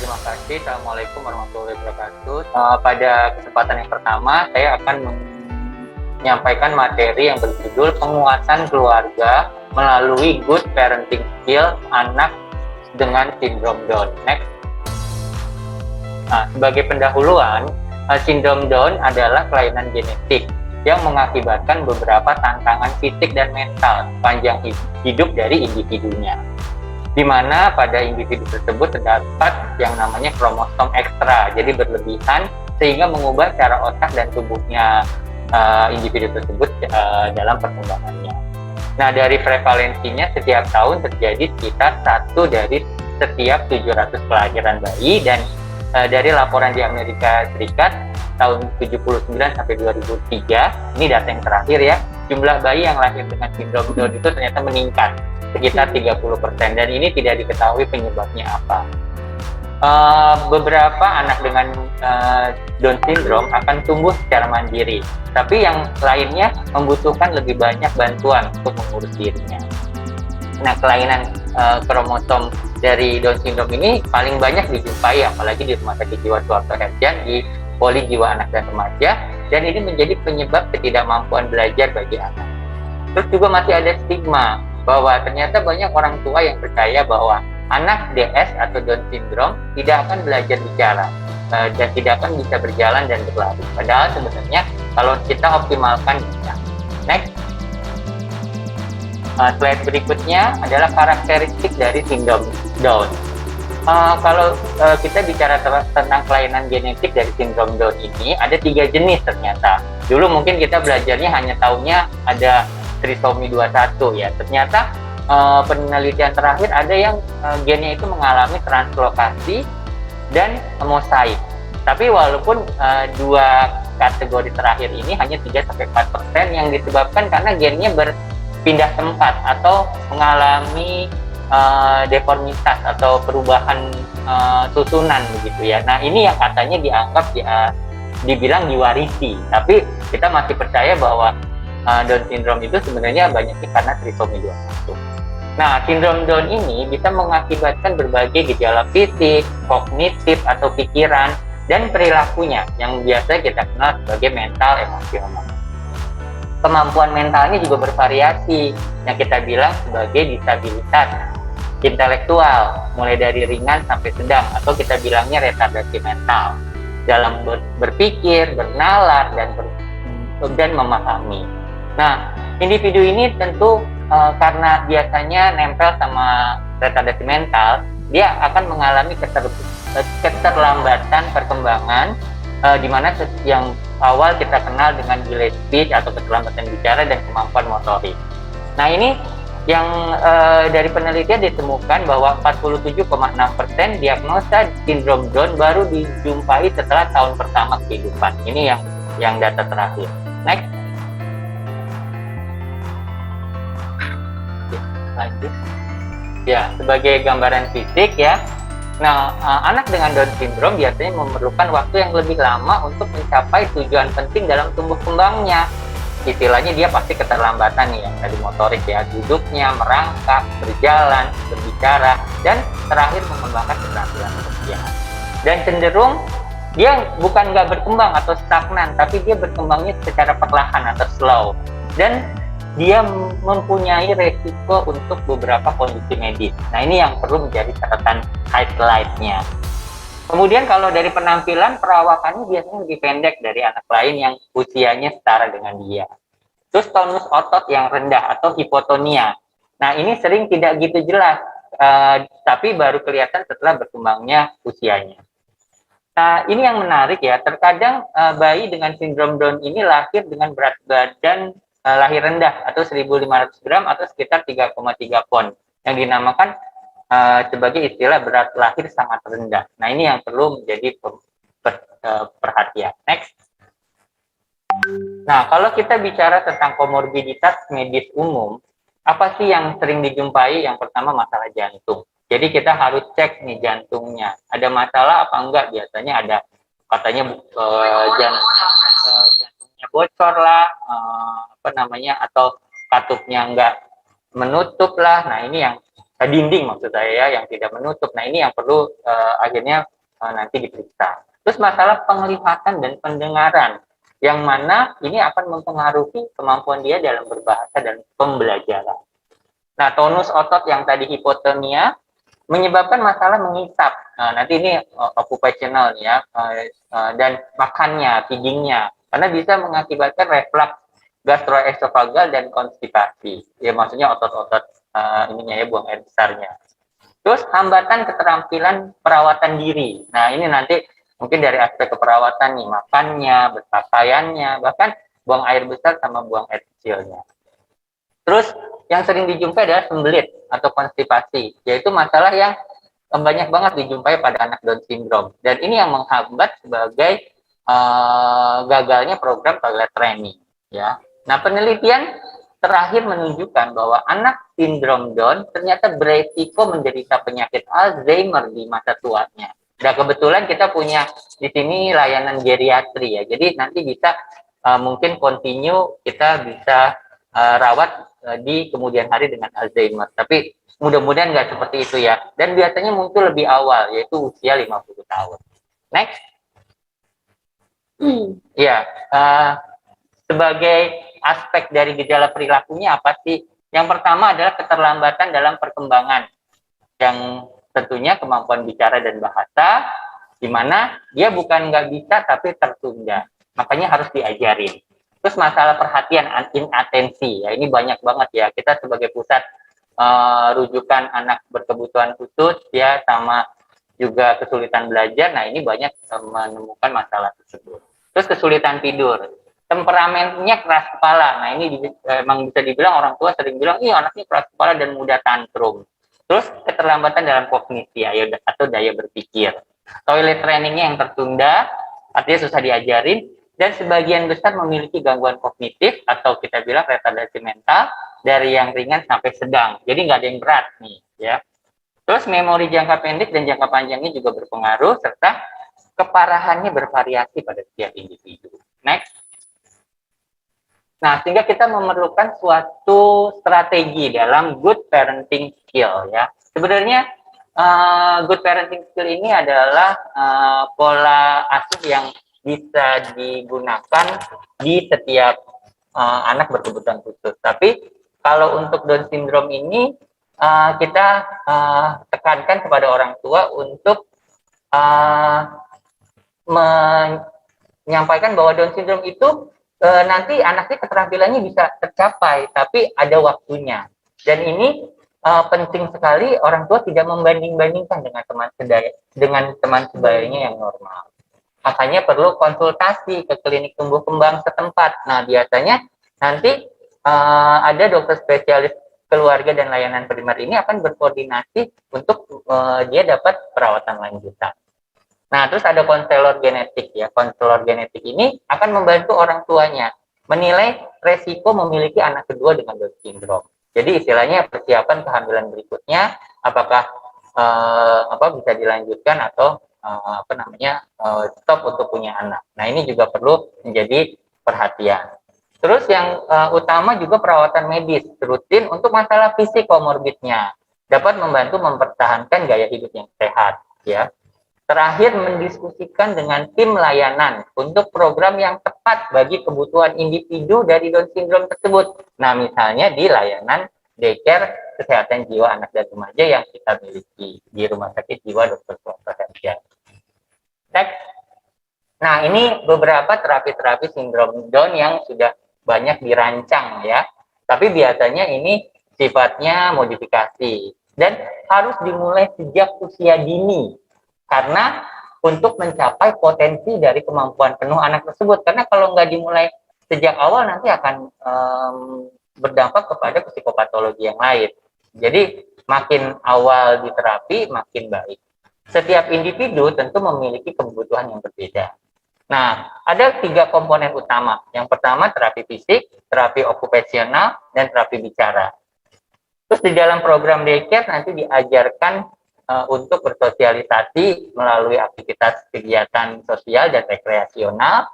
terima kasih. Assalamualaikum warahmatullahi wabarakatuh. Pada kesempatan yang pertama, saya akan menyampaikan materi yang berjudul penguatan keluarga melalui good parenting skill anak dengan sindrom Down. Next. Sebagai pendahuluan, sindrom Down adalah kelainan genetik yang mengakibatkan beberapa tantangan fisik dan mental sepanjang hidup dari individunya, di mana pada individu tersebut terdapat yang namanya kromosom ekstra, jadi berlebihan sehingga mengubah cara otak dan tubuhnya individu tersebut dalam perkembangannya. Nah, dari prevalensinya setiap tahun terjadi sekitar 1 dari setiap 700 kelahiran bayi, dan dari laporan di Amerika Serikat tahun 79 sampai 2003, ini data yang terakhir ya, jumlah bayi yang lahir dengan sindrom Down itu ternyata meningkat sekitar 30%, dan ini tidak diketahui penyebabnya apa. Beberapa anak dengan Down syndrome akan tumbuh secara mandiri, tapi yang lainnya membutuhkan lebih banyak bantuan untuk mengurus dirinya. Nah, kelainan kromosom dari Down syndrome ini paling banyak dijumpai apalagi di Rumah Sakit Jiwa Suharto Herjan, di Poli Jiwa Anak dan Remaja, dan ini menjadi penyebab ketidakmampuan belajar bagi anak. Terus juga masih ada stigma bahwa ternyata banyak orang tua yang percaya bahwa anak DS atau Down syndrome tidak akan belajar bicara dan tidak akan bisa berjalan dan berlari. Padahal sebenarnya kalau kita optimalkan bisa. Next. Slide berikutnya adalah karakteristik dari sindrom Down. Kalau kita bicara tentang kelainan genetik dari sindrom Down ini, ada 3 jenis ternyata. Dulu mungkin kita belajarnya hanya taunya ada trisomi 21 ya. Ternyata penelitian terakhir ada yang gennya itu mengalami translokasi dan mosaik. Tapi walaupun 2 kategori terakhir ini hanya 3-4% yang disebabkan karena gennya berpindah tempat atau mengalami deformitas atau perubahan susunan begitu ya. Nah, ini yang katanya dianggap dibilang diwarisi, tapi kita masih percaya bahwa Down syndrome itu sebenarnya banyaknya karena trisomi 21. Nah, sindrom Down ini bisa mengakibatkan berbagai gejala fisik, kognitif atau pikiran, dan perilakunya yang biasa kita kenal sebagai mental emosional. Kemampuan mentalnya juga bervariasi, yang kita bilang sebagai disabilitas intelektual, mulai dari ringan sampai sedang, atau kita bilangnya retardasi mental dalam berpikir, bernalar, dan memahami. Nah, individu ini tentu karena biasanya nempel sama retardasi mental, dia akan mengalami keterlambatan perkembangan, di mana yang awal kita kenal dengan delayed speech atau keterlambatan bicara dan kemampuan motorik. Nah, ini yang dari penelitian ditemukan bahwa 47,6% diagnosa sindrom Down baru dijumpai setelah tahun pertama kehidupan. Ini yang data terakhir. Next. Lanjut. Ya, sebagai gambaran fisik ya. Nah, anak dengan Down syndrome biasanya memerlukan waktu yang lebih lama untuk mencapai tujuan penting dalam tumbuh kembangnya. Istilahnya dia pasti keterlambatan nih ya, dari motorik ya, duduknya, merangkak, berjalan, berbicara, dan terakhir mengembangkan keterampilan sosial. Dan cenderung dia bukan nggak berkembang atau stagnan, tapi dia berkembangnya secara perlahan atau slow. Dan dia mempunyai resiko untuk beberapa kondisi medis. Nah, ini yang perlu menjadi catatan highlight-nya. Kemudian kalau dari penampilan, perawakannya biasanya lebih pendek dari anak lain yang usianya setara dengan dia. Terus tonus otot yang rendah atau hipotonia. Nah, ini sering tidak gitu jelas, tapi baru kelihatan setelah berkembangnya usianya. Nah, ini yang menarik ya, terkadang bayi dengan sindrom Down ini lahir dengan berat badan lahir rendah atau 1.500 gram atau sekitar 3,3 pon, yang dinamakan sebagai istilah berat lahir sangat rendah. Nah, ini yang perlu menjadi perhatian. Next. Nah, kalau kita bicara tentang komorbiditas medis umum, apa sih yang sering dijumpai? Yang pertama, masalah jantung. Jadi kita harus cek nih jantungnya. Ada masalah apa enggak? Biasanya ada, katanya jantungnya bocor lah, atau katupnya enggak menutup lah. Nah, ini yang dinding maksud saya ya, yang tidak menutup. Nah, ini yang perlu akhirnya nanti diperiksa. Terus masalah penglihatan dan pendengaran, yang mana ini akan mempengaruhi kemampuan dia dalam berbahasa dan pembelajaran. Nah, tonus otot yang tadi hipotonia menyebabkan masalah mengisap. Nah, nanti ini occupational ya, dan makannya, feedingnya, karena bisa mengakibatkan reflux gastroesofagal dan konstipasi. Ya, maksudnya otot-otot ininya ya, buang air besarnya. Terus hambatan keterampilan perawatan diri. Nah, ini nanti mungkin dari aspek keperawatan nih, makannya, berpakaiannya, bahkan buang air besar sama buang air kecilnya. Terus yang sering dijumpai adalah sembelit atau konstipasi, yaitu masalah yang banyak banget dijumpai pada anak Down syndrome. Dan ini yang menghambat sebagai gagalnya program toilet training. Ya. Nah, penelitian terakhir menunjukkan bahwa anak sindrom Down ternyata beresiko menderita penyakit Alzheimer di masa tuanya. Nah, kebetulan kita punya di sini layanan geriatri ya. Jadi nanti bisa mungkin continue kita bisa rawat di kemudian hari dengan Alzheimer. Tapi mudah-mudahan nggak seperti itu ya. Dan biasanya muncul lebih awal, yaitu usia 50 tahun. Next. Ya, sebagai aspek dari gejala perilakunya apa sih? Yang pertama adalah keterlambatan dalam perkembangan, yang tentunya kemampuan bicara dan bahasa, di mana dia bukan nggak bisa tapi tertunda, makanya harus diajarin. Terus masalah perhatian, inatensi, ya ini banyak banget ya. Kita sebagai pusat rujukan anak berkebutuhan khusus ya, sama juga kesulitan belajar, nah ini banyak menemukan masalah tersebut. Terus kesulitan tidur, temperamennya keras kepala. Nah ini emang bisa dibilang orang tua sering bilang, iya anaknya keras kepala dan mudah tantrum. Terus keterlambatan dalam kognisi atau daya berpikir. Toilet trainingnya yang tertunda, artinya susah diajarin, dan sebagian besar memiliki gangguan kognitif atau kita bilang retardasi mental dari yang ringan sampai sedang. Jadi nggak ada yang berat nih, ya. Terus memori jangka pendek dan jangka panjangnya juga berpengaruh, serta keparahannya bervariasi pada setiap individu. Next. Nah, sehingga kita memerlukan suatu strategi dalam good parenting skill ya. Sebenarnya good parenting skill ini adalah pola asuh yang bisa digunakan di setiap anak berkebutuhan khusus. Tapi kalau untuk Down syndrome ini kita tekankan kepada orang tua untuk menyampaikan bahwa Down syndrome itu nanti anaknya keterampilannya bisa tercapai, tapi ada waktunya. Dan ini penting sekali orang tua tidak membanding-bandingkan dengan teman sebayanya yang normal. Makanya perlu konsultasi ke klinik tumbuh kembang setempat. Nah, biasanya nanti ada dokter spesialis keluarga dan layanan primer ini akan berkoordinasi untuk dia dapat perawatan lanjutan. Nah, terus ada konselor genetik ya. Konselor genetik ini akan membantu orang tuanya menilai resiko memiliki anak kedua dengan Down syndrome. Jadi istilahnya persiapan kehamilan berikutnya, apakah bisa dilanjutkan atau stop untuk punya anak. Nah, ini juga perlu menjadi perhatian. Terus yang utama juga perawatan medis rutin untuk masalah fisik komorbidnya, dapat membantu mempertahankan gaya hidup yang sehat ya. Terakhir, mendiskusikan dengan tim layanan untuk program yang tepat bagi kebutuhan individu dari Down syndrome tersebut. Nah, misalnya di layanan daycare kesehatan jiwa anak dan remaja yang kita miliki di Rumah Sakit Jiwa Dr. Suharto Herdian. Next. Nah, ini beberapa terapi-terapi sindrom Down yang sudah banyak dirancang ya. Tapi biasanya ini sifatnya modifikasi dan harus dimulai sejak usia dini. Karena untuk mencapai potensi dari kemampuan penuh anak tersebut. Karena kalau nggak dimulai sejak awal nanti akan berdampak kepada psikopatologi yang lain. Jadi makin awal di terapi makin baik. Setiap individu tentu memiliki kebutuhan yang berbeda. Nah, ada 3 komponen utama. Yang pertama terapi fisik, terapi okupasional, dan terapi bicara. Terus di dalam program daycare nanti diajarkan untuk bersosialisasi melalui aktivitas kegiatan sosial dan rekreasional.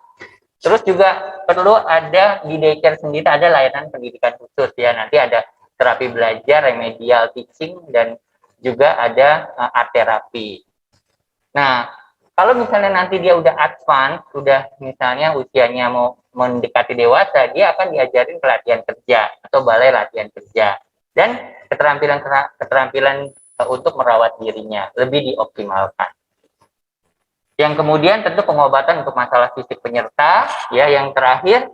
Terus juga perlu ada di daycare sendiri ada layanan pendidikan khusus ya. Nanti ada terapi belajar, remedial teaching, dan juga ada art terapi. Nah, Kalau misalnya nanti dia udah advance, udah misalnya usianya mau mendekati dewasa, dia akan diajarin pelatihan kerja atau balai latihan kerja dan keterampilan untuk merawat dirinya lebih dioptimalkan. Yang kemudian tentu pengobatan untuk masalah fisik penyerta, ya. Yang terakhir,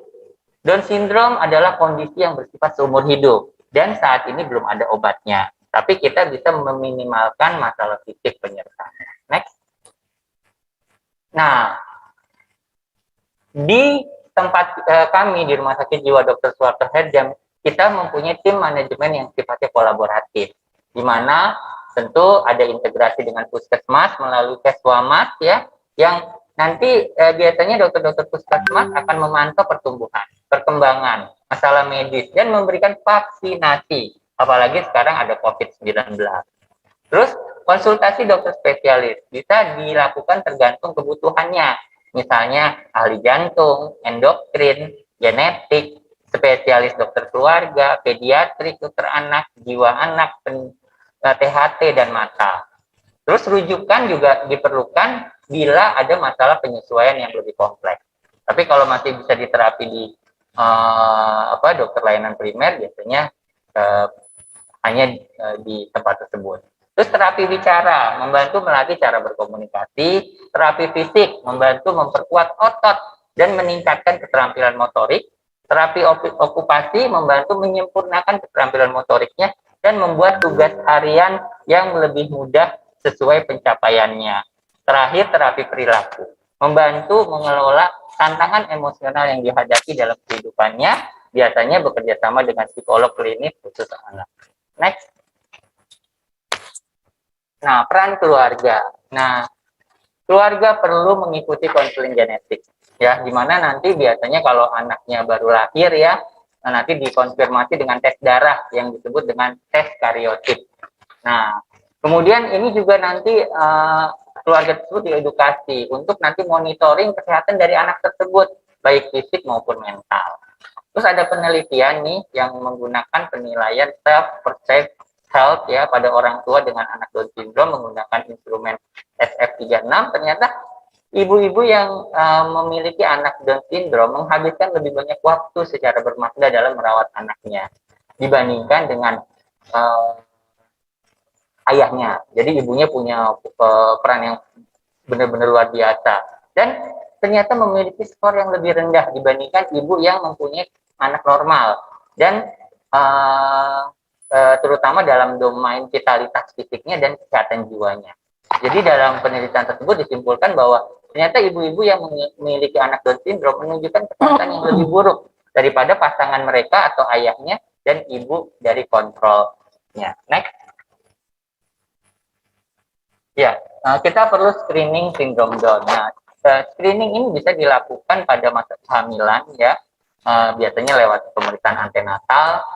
Down syndrome adalah kondisi yang bersifat seumur hidup dan saat ini belum ada obatnya. Tapi kita bisa meminimalkan masalah fisik penyerta. Next. Nah, di tempat kami di Rumah Sakit Jiwa Dr. Suharto Herjam, kita mempunyai tim manajemen yang sifatnya kolaboratif, di mana tentu ada integrasi dengan puskesmas melalui Keswamas, ya, yang nanti biasanya dokter-dokter puskesmas akan memantau pertumbuhan, perkembangan, masalah medis, dan memberikan vaksinasi. Apalagi sekarang ada COVID-19. Terus konsultasi dokter spesialis bisa dilakukan tergantung kebutuhannya. Misalnya ahli jantung, endokrin, genetik, spesialis dokter keluarga, pediatrik, dokter anak, jiwa anak, THT, dan mata. Terus rujukan juga diperlukan bila ada masalah penyesuaian yang lebih kompleks. Tapi kalau masih bisa diterapi di dokter layanan primer, biasanya hanya di tempat tersebut. Terus terapi bicara, membantu melatih cara berkomunikasi. Terapi fisik, membantu memperkuat otot dan meningkatkan keterampilan motorik. Terapi okupasi, membantu menyempurnakan keterampilan motoriknya dan membuat tugas harian yang lebih mudah sesuai pencapaiannya. Terakhir, terapi perilaku, membantu mengelola tantangan emosional yang dihadapi dalam kehidupannya, biasanya bekerja sama dengan psikolog klinis khusus anak. Next. Nah, peran keluarga. Nah, keluarga perlu mengikuti konseling genetik, ya, di mana nanti biasanya kalau anaknya baru lahir, ya, nanti dikonfirmasi dengan tes darah yang disebut dengan tes kariotip. Nah, kemudian ini juga nanti keluarga tersebut diedukasi untuk nanti monitoring kesehatan dari anak tersebut, baik fisik maupun mental. Terus ada penelitian nih yang menggunakan penilaian self-perceived health, ya, pada orang tua dengan anak Down syndrome menggunakan instrumen SF36. Ternyata ibu-ibu yang memiliki anak Down syndrome menghabiskan lebih banyak waktu secara bermakna dalam merawat anaknya dibandingkan dengan ayahnya. Jadi ibunya punya peran yang benar-benar luar biasa dan ternyata memiliki skor yang lebih rendah dibandingkan ibu yang mempunyai anak normal dan terutama dalam domain vitalitas fisiknya dan kesehatan jiwanya. Jadi dalam penelitian tersebut disimpulkan bahwa ternyata ibu-ibu yang memiliki anak Down syndrome menunjukkan kesehatan yang lebih buruk daripada pasangan mereka atau ayahnya dan ibu dari kontrolnya. Next. Ya, kita perlu screening sindrom Down. Nah, screening ini bisa dilakukan pada masa kehamilan, ya, biasanya lewat pemeriksaan antenatal.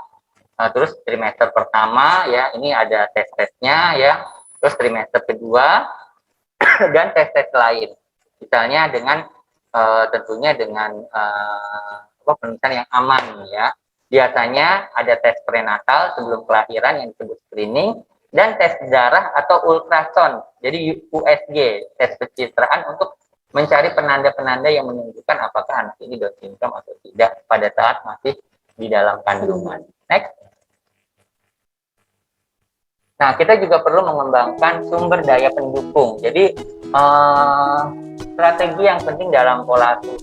Terus trimester pertama, ya, ini ada tes-tesnya, ya. Terus trimester kedua dan tes-tes lain. Misalnya dengan tentunya dengan pemeriksaan yang aman, ya. Biasanya ada tes prenatal sebelum kelahiran yang disebut screening dan tes darah atau ultrasound. Jadi USG, tes pencitraan untuk mencari penanda-penanda yang menunjukkan apakah anak ini Down syndrome atau tidak pada saat masih di dalam kandungan. Next. Nah, kita juga perlu mengembangkan sumber daya pendukung. Jadi, strategi yang penting dalam pola asuh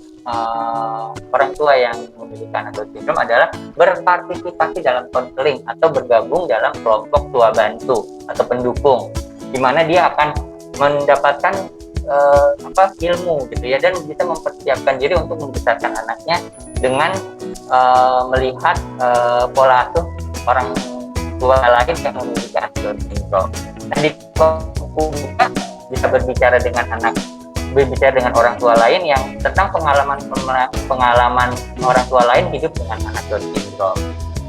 orang tua yang memiliki anak Down syndrome adalah berpartisipasi dalam konseling atau bergabung dalam kelompok tua bantu atau pendukung, di mana dia akan mendapatkan ilmu, gitu ya, dan bisa mempersiapkan diri untuk membesarkan anaknya dengan melihat pola asuh orang tua lain yang memiliki anak Down syndrome. Nah, di juga bisa berbicara dengan orang tua lain yang tentang pengalaman orang tua lain hidup dengan anak Down syndrome.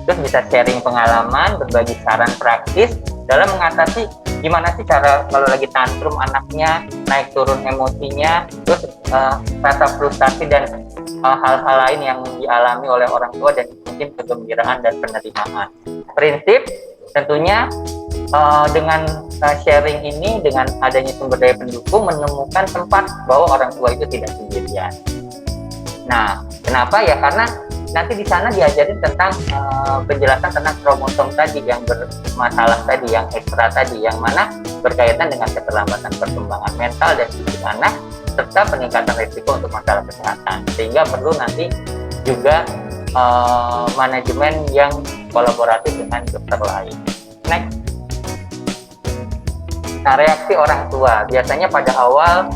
Terus bisa sharing pengalaman, berbagi saran praktis dalam mengatasi gimana sih cara kalau lagi tantrum anaknya, naik turun emosinya, terus rasa frustasi dan hal-hal lain yang dialami oleh orang tua dan mungkin kegembiraan dan penerimaan. Prinsip tentunya dengan sharing ini, dengan adanya sumber daya pendukung, menemukan tempat bahwa orang tua itu tidak sendirian. Nah, kenapa ya? Karena nanti di sana diajarin tentang penjelasan tentang kromosom tadi yang bermasalah tadi, yang ekstra tadi, yang mana berkaitan dengan keterlambatan perkembangan mental dan fisik anak serta peningkatan risiko untuk masalah kesehatan. Sehingga perlu nanti juga manajemen yang kolaboratif dengan dokter lain. Next. Nah, reaksi orang tua biasanya pada awal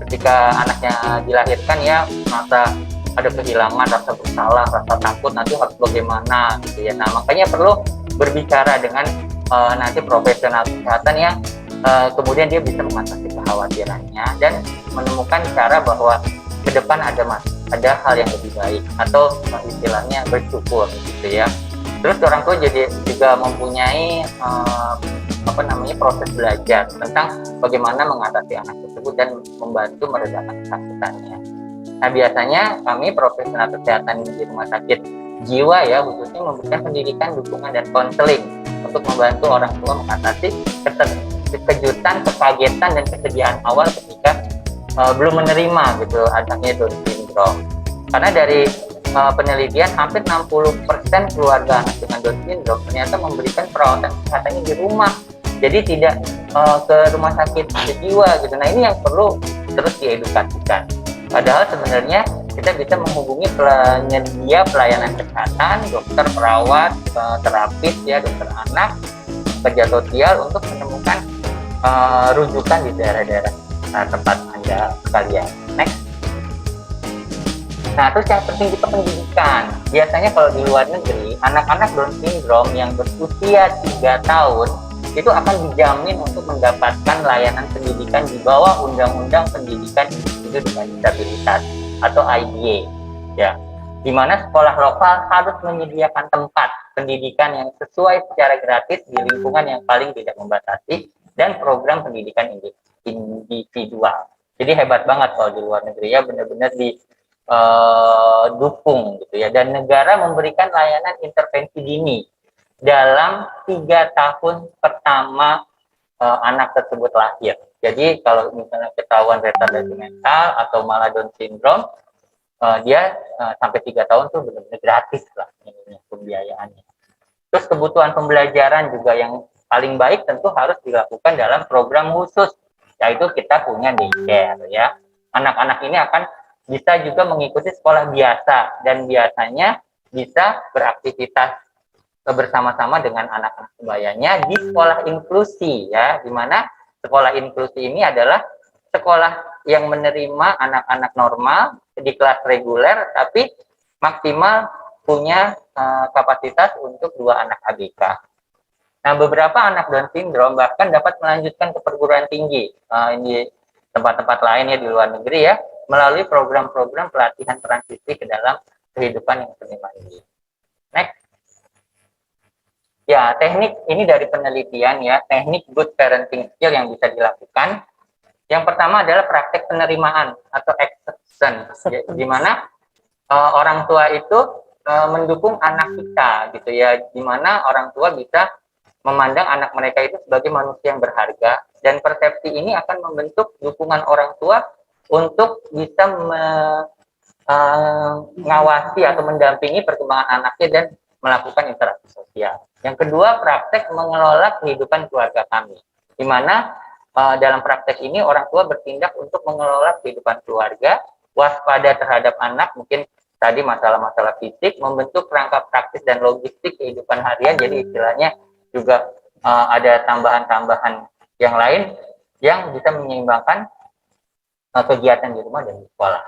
ketika anaknya dilahirkan ya merasa ada kehilangan, rasa bersalah, rasa takut, nanti harus bagaimana gitu ya. Nah, makanya perlu berbicara dengan nanti profesional kesehatan yang kemudian dia bisa mengatasi kekhawatirannya dan menemukan cara bahwa ke depan ada hal yang lebih baik atau istilahnya bersyukur gitu ya. Terus orang tua jadi juga mempunyai proses belajar tentang bagaimana mengatasi anak tersebut dan membantu meredakan ketakutannya. Nah, biasanya kami profesional kesehatan di rumah sakit jiwa ya khususnya memberikan pendidikan, dukungan dan konseling untuk membantu orang tua mengatasi kekejutan, kekagetan dan kesediaan awal ketika belum menerima gitu adanya Down syndrome. Karena dari penelitian hampir 60% keluarga anak dengan Down syndrome ternyata memberikan perawatan kesehatannya di rumah. Jadi tidak ke rumah sakit jiwa gitu. Nah, ini yang perlu terus diedukasikan. Padahal sebenarnya kita bisa menghubungi penyedia pelayanan kesehatan, dokter, perawat, terapis ya, dokter anak, pekerja sosial untuk menemukan rujukan di daerah-daerah tempat Anda sekalian. Next. Nah, terus yang penting juga pendidikan. Biasanya kalau di luar negeri, anak-anak Down syndrome yang berusia 3 tahun itu akan dijamin untuk mendapatkan layanan pendidikan di bawah Undang-Undang Pendidikan Individu dengan Disabilitas atau IDA, ya, di mana sekolah lokal harus menyediakan tempat pendidikan yang sesuai secara gratis di lingkungan yang paling tidak membatasi dan program pendidikan individual. Jadi hebat banget kalau di luar negeri ya, benar-benar dukung gitu ya, dan negara memberikan layanan intervensi dini dalam 3 tahun pertama anak tersebut lahir. Jadi kalau misalnya ketahuan retardasi mental atau malah Down syndrome, dia sampai 3 tahun tuh benar-benar gratis lah ini pembiayaannya. Terus kebutuhan pembelajaran juga yang paling baik tentu harus dilakukan dalam program khusus, yaitu kita punya daycare ya. Anak-anak ini akan bisa juga mengikuti sekolah biasa dan biasanya bisa beraktivitas bersama-sama dengan anak-anak sebayanya di sekolah inklusi ya, di mana sekolah inklusi ini adalah sekolah yang menerima anak-anak normal di kelas reguler tapi maksimal punya kapasitas untuk 2 anak ABK. Nah, beberapa anak Down syndrome bahkan dapat melanjutkan ke perguruan tinggi di tempat-tempat lain ya di luar negeri ya, melalui program-program pelatihan transisi ke dalam kehidupan yang semi mandiri. Next. Ya, teknik ini dari penelitian ya, teknik good parenting skill yang bisa dilakukan. Yang pertama adalah praktek penerimaan atau acceptance, ya, di mana orang tua itu mendukung anak kita gitu ya, di mana orang tua bisa memandang anak mereka itu sebagai manusia yang berharga, dan persepsi ini akan membentuk dukungan orang tua untuk bisa mengawasi atau mendampingi perkembangan anaknya dan melakukan interaksi sosial. Yang kedua, praktek mengelola kehidupan keluarga kami, di mana dalam praktek ini orang tua bertindak untuk mengelola kehidupan keluarga, waspada terhadap anak, mungkin tadi masalah-masalah fisik, membentuk kerangka praktis dan logistik kehidupan harian, jadi istilahnya juga ada tambahan-tambahan yang lain yang bisa menyeimbangkan kegiatan di rumah dan di sekolah.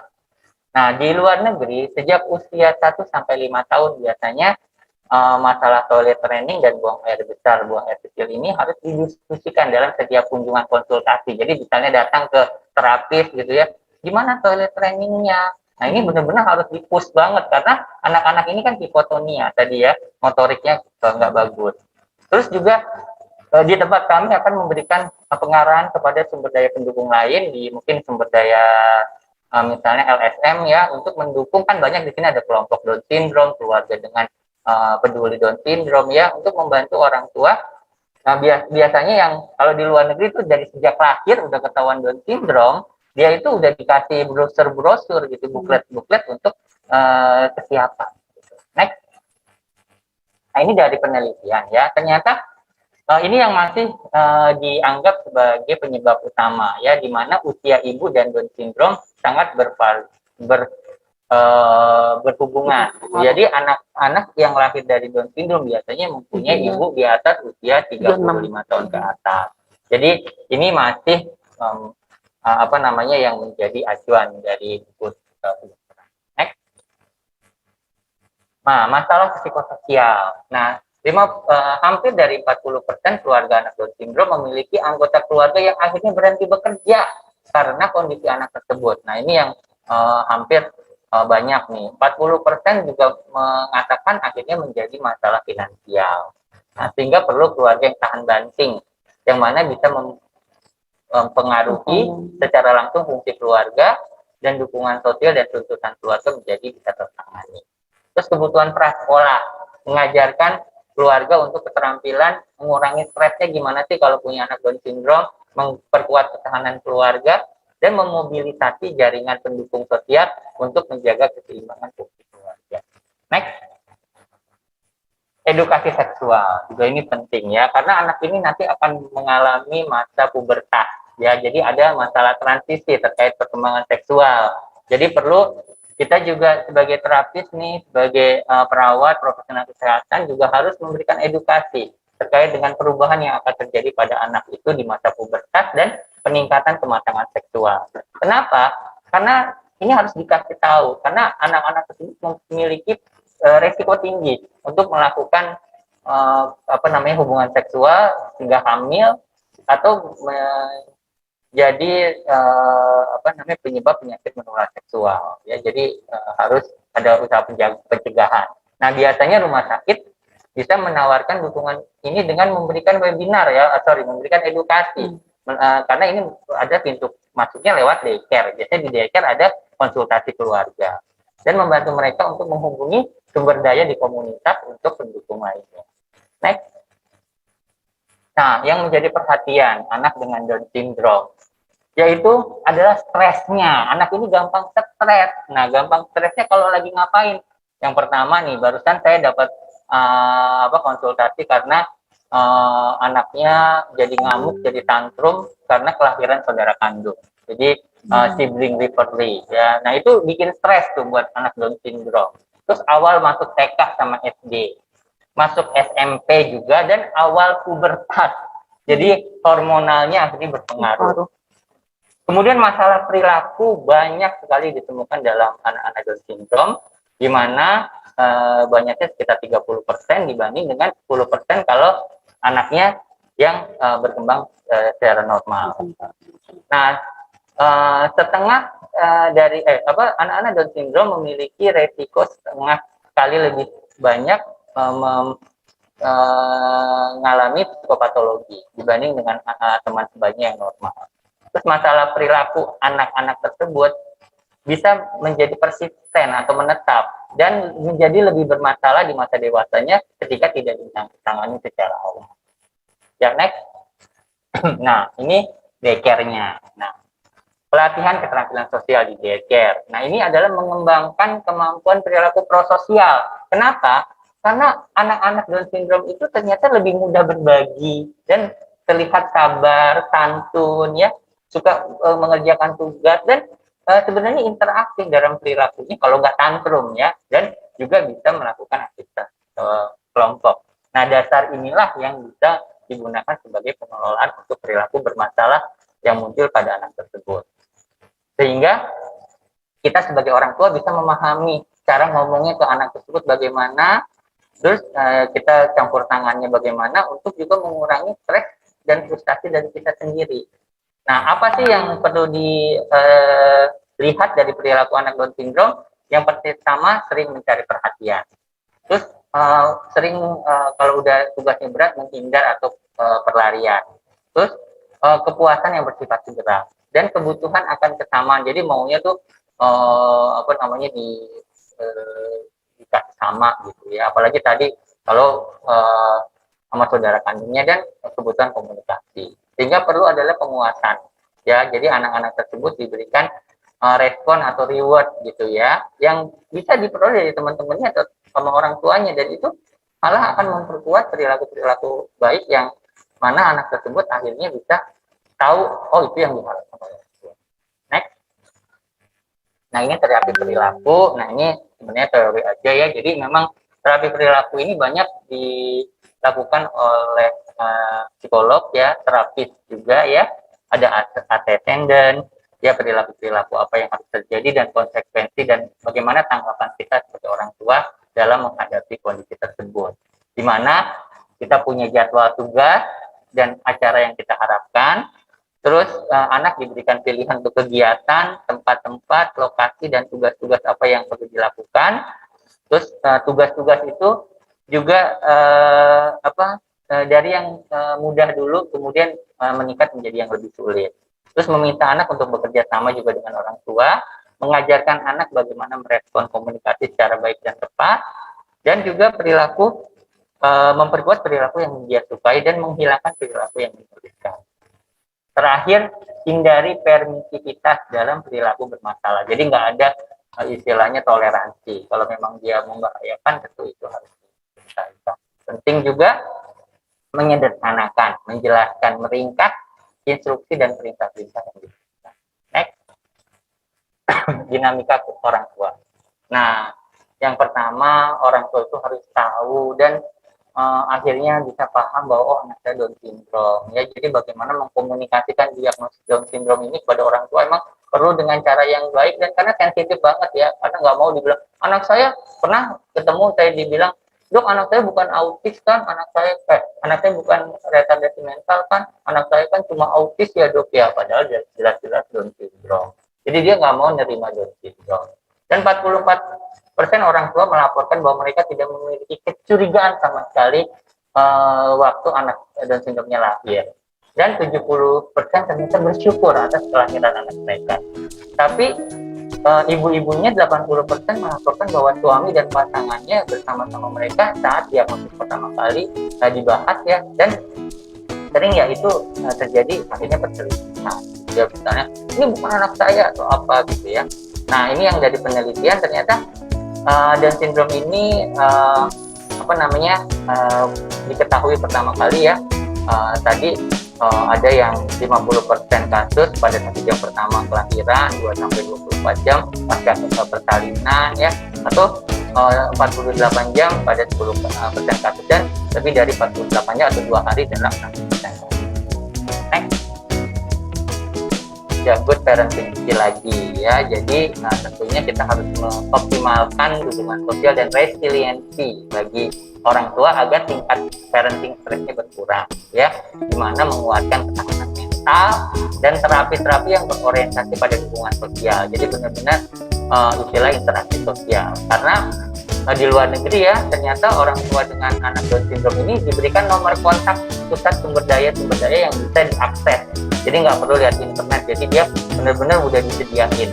Nah, di luar negeri, sejak usia 1-5 tahun biasanya masalah toilet training dan buang air besar, buang air kecil ini harus didiskusikan dalam setiap kunjungan konsultasi. Jadi misalnya datang ke terapis gitu ya, gimana toilet trainingnya? Nah, ini benar-benar harus di-push banget karena anak-anak ini kan hipotonia tadi ya, motoriknya nggak bagus. Terus juga di tempat kami akan memberikan pengarahan kepada sumber daya pendukung lain, di mungkin sumber daya misalnya LSM ya, untuk mendukung, kan banyak di sini ada kelompok Down syndrome, keluarga dengan peduli Down syndrome ya, untuk membantu orang tua. Nah, biasanya yang kalau di luar negeri itu dari sejak lahir udah ketahuan Down syndrome, dia itu udah dikasih brosur-brosur gitu, buklet-buklet untuk kesiapan. Next. Nah, ini dari penelitian ya, ternyata ini yang masih dianggap sebagai penyebab utama ya, di mana usia ibu dan Down syndrome sangat berhubungan. Jadi anak-anak yang lahir dari Down syndrome biasanya mempunyai ibu di atas usia 35 tahun ke atas. Jadi ini masih yang menjadi acuan dari buku. Next. Nah, masalah psikososial. Nah, hampir dari 40% keluarga anak Down syndrome memiliki anggota keluarga yang akhirnya berhenti bekerja karena kondisi anak tersebut. Nah, ini yang hampir banyak nih. 40% juga mengatakan akhirnya menjadi masalah finansial. Nah, sehingga perlu keluarga yang tahan banting, yang mana bisa mempengaruhi secara langsung fungsi keluarga, dan dukungan sosial dan tuntutan keluarga menjadi bisa tertangani. Terus kebutuhan prasekolah, mengajarkan keluarga untuk keterampilan mengurangi stresnya gimana sih kalau punya anak Down syndrome, memperkuat ketahanan keluarga, dan memobilisasi jaringan pendukung sosial untuk menjaga keseimbangan fungsi keluarga. Next. Edukasi seksual juga ini penting ya, karena anak ini nanti akan mengalami masa pubertas ya, jadi ada masalah transisi terkait perkembangan seksual. Jadi perlu kita juga sebagai terapis nih, sebagai perawat, profesional kesehatan juga harus memberikan edukasi terkait dengan perubahan yang akan terjadi pada anak itu di masa pubertas dan peningkatan kematangan seksual. Kenapa? Karena ini harus dikasih tahu, karena anak-anak tersebut memiliki resiko tinggi untuk melakukan hubungan seksual hingga hamil atau jadi penyebab penyakit menular seksual ya. Jadi harus ada usaha pencegahan. Nah, biasanya rumah sakit bisa menawarkan dukungan ini dengan memberikan webinar ya, memberikan edukasi. Karena ini ada pintu masuknya lewat daycare. Biasanya di daycare ada konsultasi keluarga dan membantu mereka untuk menghubungi sumber daya di komunitas untuk pendukung lainnya. Next. Nah, yang menjadi perhatian anak dengan Down syndrome yaitu adalah stresnya. Anak ini gampang stres. Nah, gampang stresnya kalau lagi ngapain? Yang pertama nih, barusan saya dapat konsultasi karena anaknya jadi ngamuk, jadi tantrum karena kelahiran saudara kandung. Jadi sibling rivalry ya. Nah, itu bikin stres tuh buat anak Down syndrome. Terus awal masuk TK sama SD, masuk SMP juga, dan awal pubertas. Jadi hormonalnya akhirnya berpengaruh. Kemudian masalah perilaku banyak sekali ditemukan dalam anak-anak Down syndrome, di mana banyaknya sekitar 30% dibanding dengan 10% kalau anaknya yang berkembang secara normal. Nah, setengah dari anak-anak Down syndrome memiliki resiko setengah kali lebih banyak mengalami psikopatologi dibanding dengan teman sebayanya yang normal. Terus masalah perilaku anak-anak tersebut bisa menjadi persisten atau menetap dan menjadi lebih bermasalah di masa dewasanya ketika tidak ditangani secara awal. Yang next. Nah, ini daycare-nya. Nah, pelatihan keterampilan sosial di daycare. Nah, ini adalah mengembangkan kemampuan perilaku prososial. Kenapa? Karena anak-anak Down syndrome itu ternyata lebih mudah berbagi dan terlihat sabar, santun, ya, suka mengerjakan tugas, dan sebenarnya interaktif dalam perilakunya kalau nggak tantrum, ya, dan juga bisa melakukan aktivitas kelompok. Nah, dasar inilah yang bisa digunakan sebagai pengelolaan untuk perilaku bermasalah yang muncul pada anak tersebut. Sehingga kita sebagai orang tua bisa memahami cara ngomongnya ke anak tersebut bagaimana, terus kita campur tangannya bagaimana untuk juga mengurangi stres dan frustasi dari kita sendiri. Nah, apa sih yang perlu dilihat dari perilaku anak Down syndrome? Yang pertama, sering mencari perhatian. Terus sering kalau udah tugasnya berat menghindar atau perlarian. Terus kepuasan yang bersifat segera dan kebutuhan akan kesamaan. Jadi maunya tuh dikasih sama gitu ya, apalagi tadi kalau sama saudara kandungnya dan kebutuhan komunikasi. Sehingga perlu adalah penguasaan ya, jadi anak-anak tersebut diberikan respon atau reward gitu ya, yang bisa diperoleh dari teman-temannya atau sama orang tuanya, dan itu malah akan memperkuat perilaku-perilaku baik yang mana anak tersebut akhirnya bisa tahu, oh itu yang diharapkan oleh orang tua. Next. Nah ini terapi perilaku. Nah ini sebenarnya teori aja ya, jadi memang terapi perilaku ini banyak dilakukan oleh psikolog ya, terapis juga ya, ada attendant ya, perilaku-perilaku apa yang harus terjadi dan konsekuensi dan bagaimana tanggapan kita sebagai orang tua dalam menghadapi kondisi tersebut, di mana kita punya jadwal tugas dan acara yang kita harapkan. Terus anak diberikan pilihan untuk kegiatan, tempat-tempat, lokasi, dan tugas-tugas apa yang perlu dilakukan. Terus tugas-tugas itu juga dari yang mudah dulu, kemudian meningkat menjadi yang lebih sulit. Terus meminta anak untuk bekerja sama juga dengan orang tua, mengajarkan anak bagaimana merespon komunikasi secara baik dan tepat, dan juga perilaku, memperkuat perilaku yang dia sukai dan menghilangkan perilaku yang menyulitkan. Terakhir, hindari permisivitas dalam perilaku bermasalah. Jadi nggak ada istilahnya toleransi. Kalau memang dia membahayakan, tentu itu harus diselesaikan. Penting juga menyederhanakan, menjelaskan, meringkas instruksi dan perintah-perintah yang diberikan. Next. Dinamika orang tua. Nah, yang pertama, orang tua itu harus tahu dan akhirnya bisa paham bahwa oh, anak saya Down syndrome ya. Jadi bagaimana mengkomunikasikan diagnosis Down syndrome ini kepada orang tua emang perlu dengan cara yang baik, dan karena sensitif banget ya, karena nggak mau dibilang anak saya pernah ketemu saya dibilang, dok anak saya bukan autis kan, anak saya bukan retardasi mental kan, anak saya kan cuma autis ya dok ya, padahal jelas-jelas Down syndrome. Jadi dia nggak mau nerima Down syndrome. Dan 44% orang tua melaporkan bahwa mereka tidak memiliki kecurigaan sama sekali waktu anak Down syndrome-nya lahir. Dan 70% ternyata bersyukur atas kelahiran anak mereka. Tapi ibu-ibunya 80% melaporkan bahwa suami dan pasangannya bersama-sama mereka saat diagnosis pertama kali dibahas ya, dan sering ya itu terjadi akhirnya perselisihan. Ya misalnya ini bukan anak saya atau apa gitu ya. Nah ini yang dari penelitian ternyata Down syndrome ini diketahui pertama kali ya, tadi ada yang 50% kasus pada 1 jam pertama kelahiran, 2-24 jam pasca persalinan ya, atau 48 jam pada 10% kasus, dan lebih dari 48 jam atau 2 hari dalam 60%. Next. Ya, good parenting lagi ya. Jadi tentunya kita harus mengoptimalkan dukungan sosial dan resiliensi bagi orang tua agar tingkat parenting stresnya berkurang ya, dimana menguatkan ketahanan mental dan terapi-terapi yang berorientasi pada dukungan sosial. Jadi benar-benar istilah interaksi sosial, karena di luar negeri ya, ternyata orang tua dengan anak Down syndrome ini diberikan nomor kontak pusat sumber daya yang bisa diakses. Jadi nggak perlu lihat internet, jadi dia benar-benar udah disediain.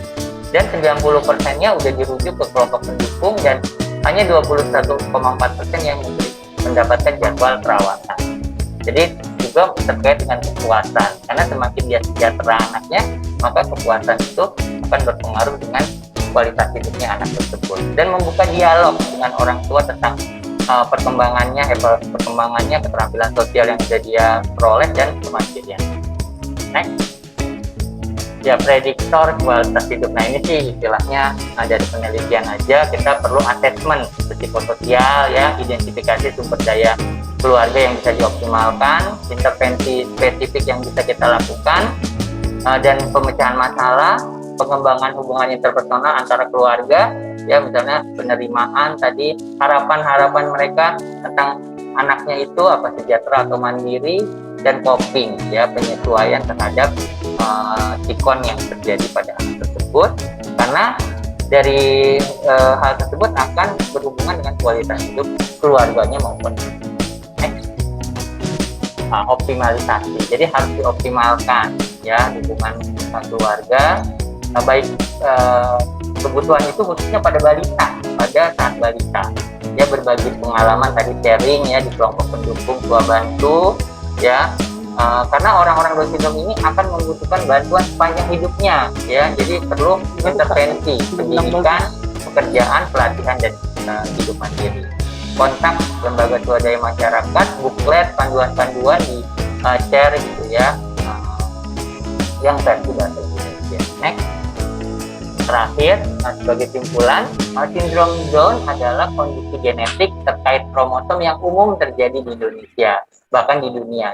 Dan 90%-nya udah dirujuk ke kelompok pendukung, dan hanya 21,4% yang mendapatkan jadwal perawatan. Jadi juga terkait dengan kepuasan, karena semakin dia sejahtera anaknya, maka kepuasan itu akan berpengaruh dengan kualitas hidupnya anak tersebut. Dan membuka dialog dengan orang tua tentang perkembangannya, keterampilan sosial yang sudah dia peroleh, dan kemandirian. Next. Ya, prediktor kualitas hidup. Nah ini sih istilahnya dari penelitian aja, kita perlu asesmen psikososial ya, identifikasi sumber daya keluarga yang bisa dioptimalkan, intervensi spesifik yang bisa kita lakukan, dan pemecahan masalah, pengembangan hubungan interpersonal antara keluarga ya, misalnya penerimaan tadi, harapan-harapan mereka tentang anaknya itu apa, sejahtera atau mandiri, dan coping ya, penyesuaian terhadap sikon yang terjadi pada anak tersebut, karena dari hal tersebut akan berhubungan dengan kualitas hidup keluarganya maupun optimalisasi. Jadi harus dioptimalkan ya hubungan keluarga, baik kebutuhan itu khususnya pada balita, pada pada saat balita. Dia berbagi pengalaman tadi, sharing ya di kelompok pendukung tua bantu ya. Karena orang-orang Down syndrome ini akan membutuhkan bantuan sepanjang hidupnya ya, jadi perlu intervensi pendidikan, pekerjaan, pelatihan, dan hidup mandiri. Kontak lembaga swadaya masyarakat, buklet, panduan-panduan di share gitu ya, yang versi bahasa Indonesia. Next. Terakhir, sebagai simpulan, sindrom Down adalah kondisi genetik terkait kromosom yang umum terjadi di Indonesia, bahkan di dunia.